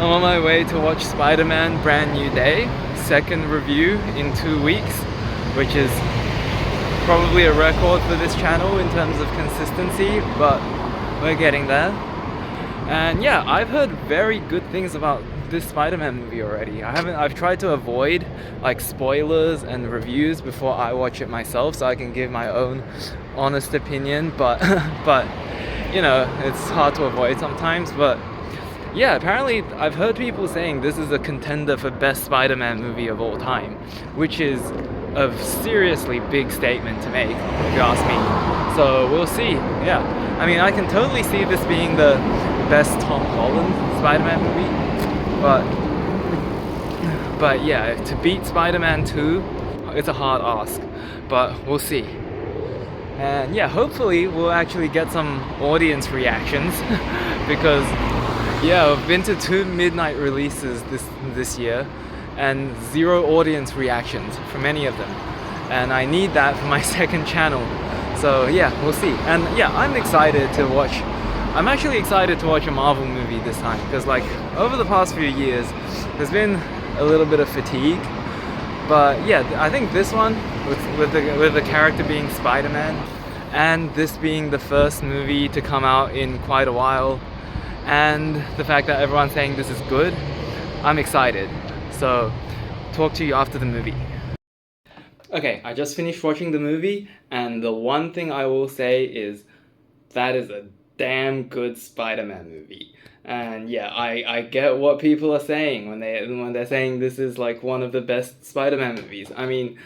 I'm on my way to watch Spider-Man Brand New Day, second review in 2 weeks, which is probably a record for this channel in terms of consistency, but we're getting there. And yeah, I've heard very good things about this Spider-Man movie already. I've tried to avoid like spoilers and reviews before I watch it myself so I can give my own honest opinion, but but you know, it's hard to avoid sometimes. But yeah, apparently I've heard people saying this is a contender for best Spider-Man movie of all time, which is a seriously big statement to make, if you ask me. So we'll see. Yeah, I mean, I can totally see this being the best Tom Holland Spider-Man movie, but yeah, to beat Spider-Man 2, it's a hard ask, but we'll see. And yeah, hopefully we'll actually get some audience reactions because yeah, I've been to 2 midnight releases this year and 0 audience reactions from any of them. And I need that for my second channel. So yeah, we'll see. And yeah, I'm actually excited to watch a Marvel movie this time because like over the past few years, there's been a little bit of fatigue. But yeah, I think this one, with the character being Spider-Man, and this being the first movie to come out in quite a while, and the fact that everyone's saying this is good, I'm excited. So, talk to you after the movie. Okay, I just finished watching the movie, and the one thing I will say is that is a damn good Spider-Man movie. And yeah, I get what people are saying when they're saying this is like one of the best Spider-Man movies. I mean,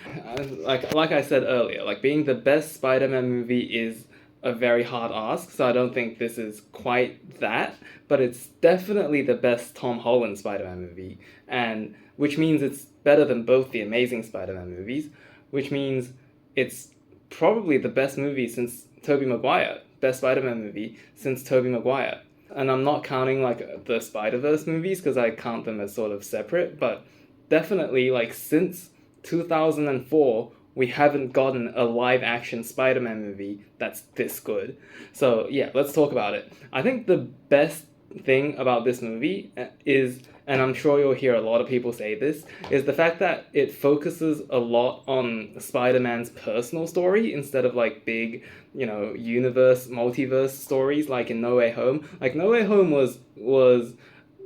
like I said earlier, like being the best Spider-Man movie is a very hard ask, so I don't think this is quite that, but it's definitely the best Tom Holland Spider-Man movie, and which means it's better than both the Amazing Spider-Man movies, which means it's probably the best movie since Tobey Maguire, best Spider-Man movie since Tobey Maguire. And I'm not counting like the Spider-Verse movies because I count them as sort of separate, but definitely like since 2004 we haven't gotten a live-action Spider-Man movie that's this good. So yeah, let's talk about it. I think the best thing about this movie is, and I'm sure you'll hear a lot of people say this, is the fact that it focuses a lot on Spider-Man's personal story instead of like big, you know, multiverse stories like in No Way Home. Like No Way Home was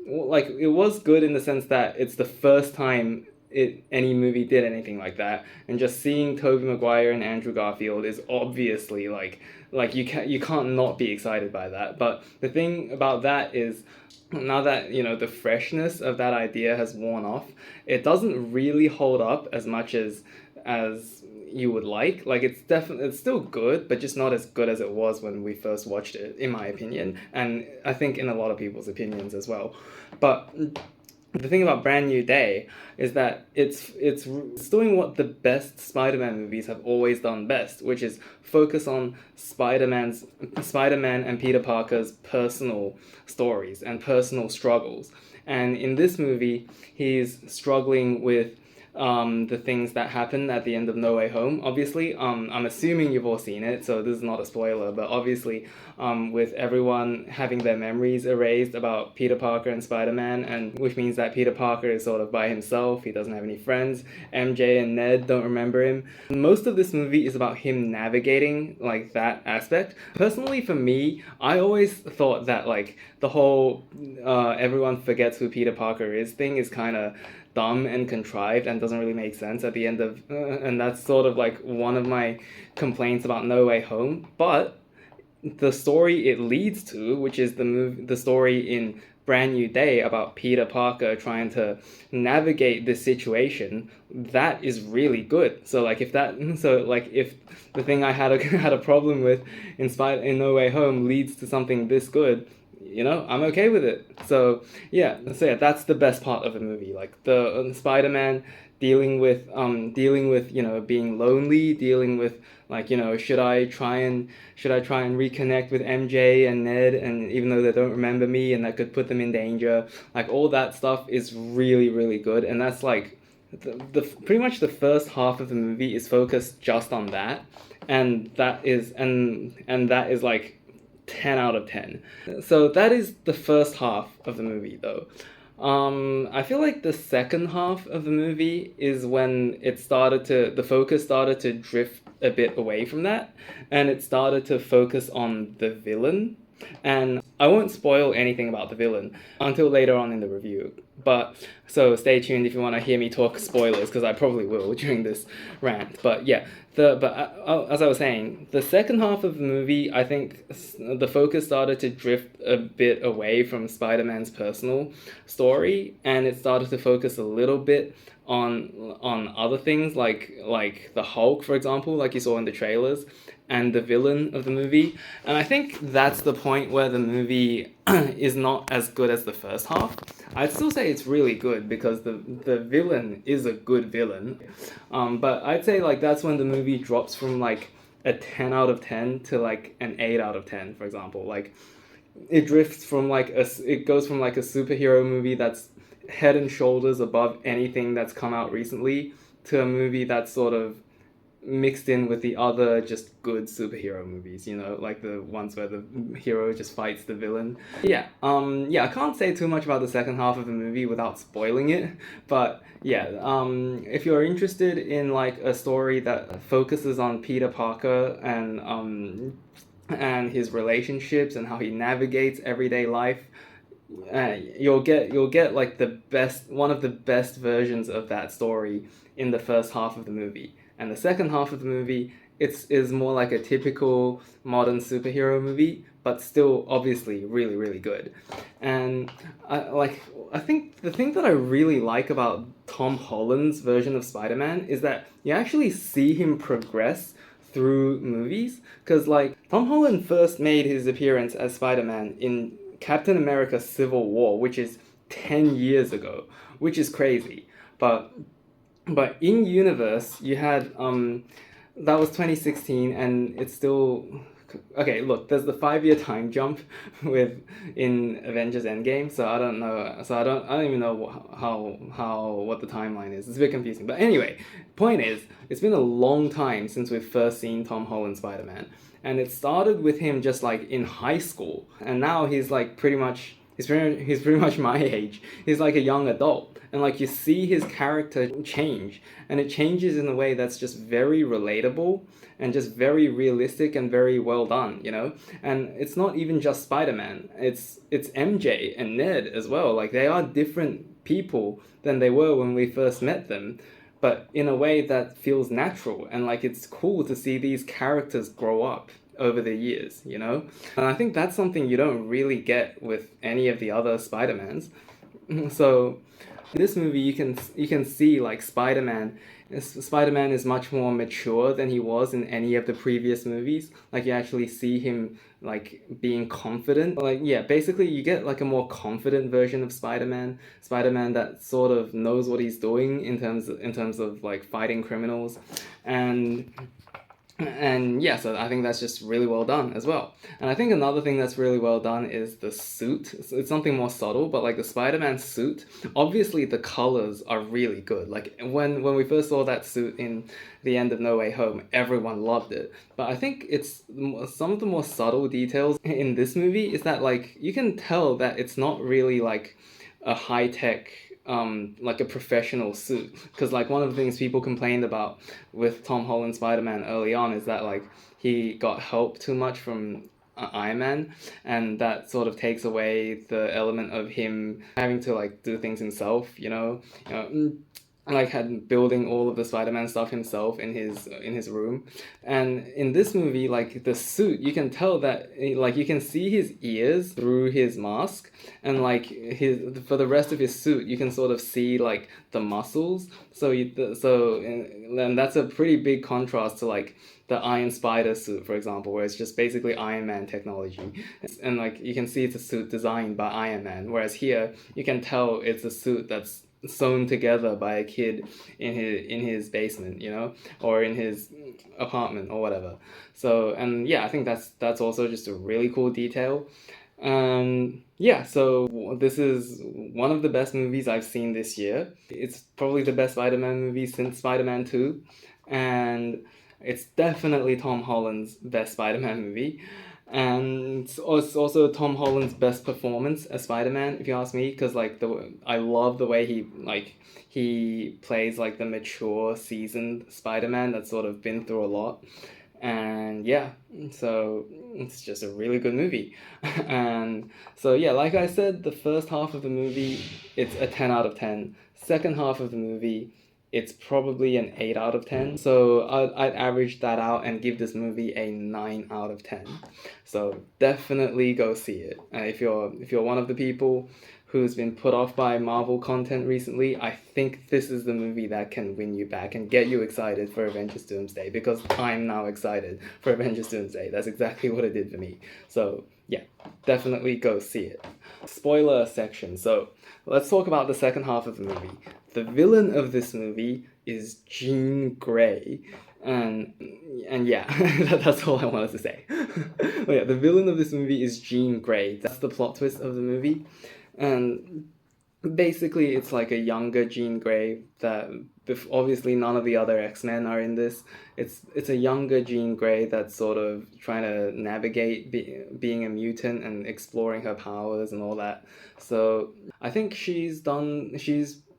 like it was good in the sense that it's the first time any movie did anything like that, and just seeing Tobey Maguire and Andrew Garfield is obviously like you can't not be excited by that. But the thing about that is, now that you know the freshness of that idea has worn off, it doesn't really hold up as much as you would like. Like it's still good, but just not as good as it was when we first watched it, in my opinion, and I think in a lot of people's opinions as well. But the thing about Brand New Day is that it's doing what the best Spider-Man movies have always done best, which is focus on Spider-Man and Peter Parker's personal stories and personal struggles. And in this movie, he's struggling with the things that happen at the end of No Way Home. Obviously, I'm assuming you've all seen it, so this is not a spoiler, but obviously, with everyone having their memories erased about Peter Parker and Spider-Man, and which means that Peter Parker is sort of by himself, he doesn't have any friends, MJ and Ned don't remember him. Most of this movie is about him navigating, like, that aspect. Personally, for me, I always thought that, like, the whole everyone forgets who Peter Parker is thing is kind of dumb and contrived and doesn't really make sense at the end of and that's sort of like one of my complaints about No Way Home. But the story it leads to, which is the story in Brand New Day about Peter Parker trying to navigate this situation, that is really good. So like if the thing I had a problem with in No Way Home leads to something this good, you know, I'm okay with it. So yeah, that's the best part of the movie. Like the Spider-Man dealing with you know being lonely, dealing with like, you know, should I try and reconnect with MJ and Ned, and even though they don't remember me and that could put them in danger, like all that stuff is really really good. And that's like the pretty much the first half of the movie is focused just on that, and that is like 10 out of 10. So that is the first half of the movie though. I feel like the second half of the movie is when the focus started to drift a bit away from that, and it started to focus on the villain. And I won't spoil anything about the villain until later on in the review. But so stay tuned if you want to hear me talk spoilers, because I probably will during this rant. But yeah, as I was saying, the second half of the movie, I think the focus started to drift a bit away from Spider-Man's personal story, and it started to focus a little bit on other things like the Hulk, for example, like you saw in the trailers, and the villain of the movie. And I think that's the point where the movie is not as good as the first half. I'd still say it's really good because the villain is a good villain. But I'd say like that's when the movie drops from like a 10 out of 10 to like an 8 out of 10, for example. Like it drifts from it goes from like a superhero movie that's head and shoulders above anything that's come out recently to a movie that's sort of mixed in with the other just good superhero movies, like the ones where the hero just fights the villain. Yeah, I can't say too much about the second half of the movie without spoiling it, but yeah, if you're interested in like a story that focuses on Peter Parker and his relationships and how he navigates everyday life, you'll get like one of the best versions of that story in the first half of the movie. And the second half of the movie, is more like a typical modern superhero movie, but still obviously really, really good. And I think the thing that I really like about Tom Holland's version of Spider-Man is that you actually see him progress through movies. Because like Tom Holland first made his appearance as Spider-Man in Captain America Civil War, which is 10 years ago, which is crazy. But in universe, you had that was 2016, and it's still okay. Look, there's the 5 year time jump in Avengers Endgame, so I don't know. So I don't even know what the timeline is. It's a bit confusing. But anyway, point is, it's been a long time since we've first seen Tom Holland Spider-Man, and it started with him just like in high school, and now he's like he's pretty much my age. He's like a young adult. And like you see his character change, and it changes in a way that's just very relatable and just very realistic and very well done, And it's not even just Spider-Man. It's MJ and Ned as well. Like they are different people than they were when we first met them, but in a way that feels natural, and like it's cool to see these characters grow up over the years, And I think that's something you don't really get with any of the other Spider-Mans. So in this movie, you can see like Spider-Man is much more mature than he was in any of the previous movies. Like you actually see him like being confident. Like yeah, basically you get like a more confident version of Spider-Man. Spider-Man that sort of knows what he's doing in terms of like fighting criminals, and yeah, so I think that's just really well done as well. And I think another thing that's really well done is the suit. It's something more subtle, but like the Spider-Man suit, obviously the colors are really good. Like when we first saw that suit in the end of No Way Home, everyone loved it. But I think it's some of the more subtle details in this movie is that like you can tell that it's not really like a high-tech like a professional suit, because like one of the things people complained about with Tom Holland Spider-Man early on is that like he got help too much from Iron Man, and that sort of takes away the element of him having to like do things himself, like had building all of the Spider-Man stuff himself in his room. And in this movie, like the suit, you can tell that like you can see his ears through his mask, and like for the rest of his suit you can sort of see like the muscles. And that's a pretty big contrast to like the Iron Spider suit, for example, where it's just basically Iron Man technology. And like you can see it's a suit designed by Iron Man, whereas here you can tell it's a suit that's sewn together by a kid in his basement, or in his apartment or whatever. So, and yeah, I think that's also just a really cool detail. Yeah, so this is one of the best movies I've seen this year. It's probably the best Spider-Man movie since Spider-Man 2, and it's definitely Tom Holland's best Spider-Man movie. And it's also Tom Holland's best performance as Spider-Man, if you ask me, because like I love the way he plays like the mature, seasoned Spider-Man that's sort of been through a lot. And yeah, so it's just a really good movie. And so yeah, like I said, the first half of the movie, it's a 10 out of 10. Second half of the movie, it's probably an 8 out of 10. So I'd average that out and give this movie a 9 out of 10. So definitely go see it. If you're one of the people who's been put off by Marvel content recently, I think this is the movie that can win you back and get you excited for Avengers Doomsday, because I'm now excited for Avengers Doomsday. That's exactly what it did for me. So yeah, definitely go see it. Spoiler section. So let's talk about the second half of the movie. The villain of this movie is Jean Grey. And yeah, that's all I wanted to say. But yeah, the villain of this movie is Jean Grey. That's the plot twist of the movie. And basically it's like a younger Jean Grey that obviously none of the other X-Men are in this. It's a younger Jean Grey that's sort of trying to navigate being a mutant and exploring her powers and all that. So I think she's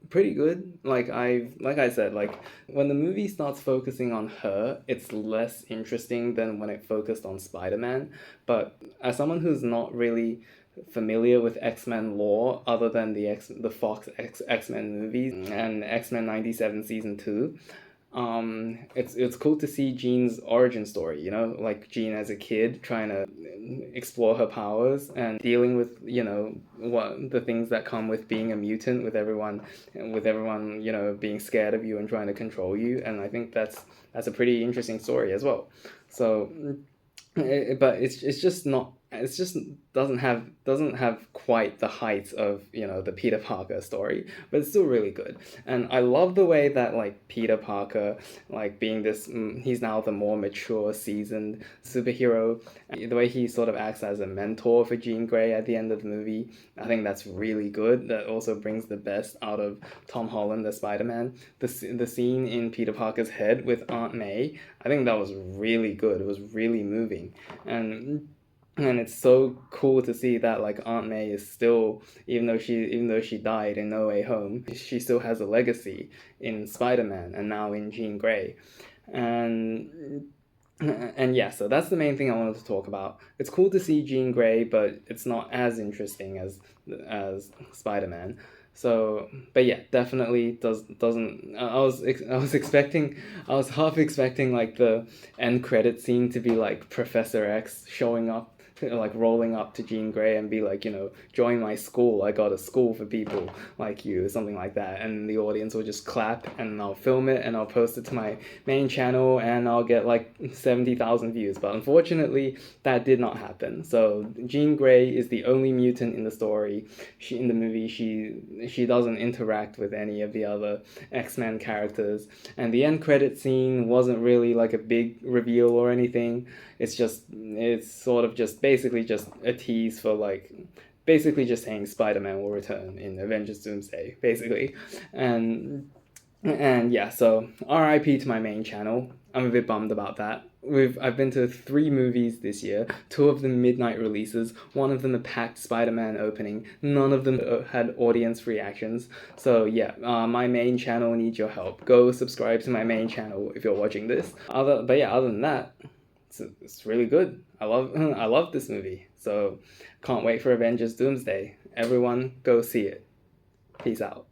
pretty good. Like I said, like when the movie starts focusing on her, it's less interesting than when it focused on Spider-Man. But as someone who's not really familiar with X-Men lore other than the Fox X-Men movies and X-Men 97 season 2, it's cool to see Jean's origin story, you know, like Jean as a kid trying to explore her powers and dealing with, you know, what the things that come with being a mutant, with everyone, you know, being scared of you and trying to control you. And I think that's a pretty interesting story as well. So but it's just not, it's just doesn't have quite the heights of, you know, the Peter Parker story, but it's still really good. And I love the way that like Peter Parker, like being this he's now the more mature, seasoned superhero, the way he sort of acts as a mentor for Jean Grey at the end of the movie. I think that's really good. That also brings the best out of Tom Holland the Spider-Man. The scene in Peter Parker's head with Aunt May, I think that was really good. It was really moving. And it's so cool to see that like Aunt May is still, even though she died in No Way Home, she still has a legacy in Spider-Man and now in Jean Grey. And yeah, so that's the main thing I wanted to talk about. It's cool to see Jean Grey, but it's not as interesting as Spider-Man. So, but yeah, definitely doesn't. I was half expecting like the end credit scene to be like Professor X showing up, like rolling up to Jean Grey and be like, you know, join my school. I got a school for people like you, something like that. And the audience will just clap, and I'll film it and I'll post it to my main channel and I'll get like 70,000 views. But unfortunately, that did not happen. So Jean Grey is the only mutant in the story. In the movie, she doesn't interact with any of the other X-Men characters. And the end credit scene wasn't really like a big reveal or anything. It's sort of just basically just a tease for like basically just saying Spider-Man will return in Avengers Doomsday, basically. And yeah, so RIP to my main channel. I'm a bit bummed about that. I've been to 3 movies this year, 2 of them midnight releases, 1 of them a packed Spider-Man opening, none of them had audience reactions. So yeah, my main channel needs your help. Go subscribe to my main channel if you're watching this. Other than that, it's really good. I love this movie. So can't wait for Avengers Doomsday. Everyone go see it. Peace out.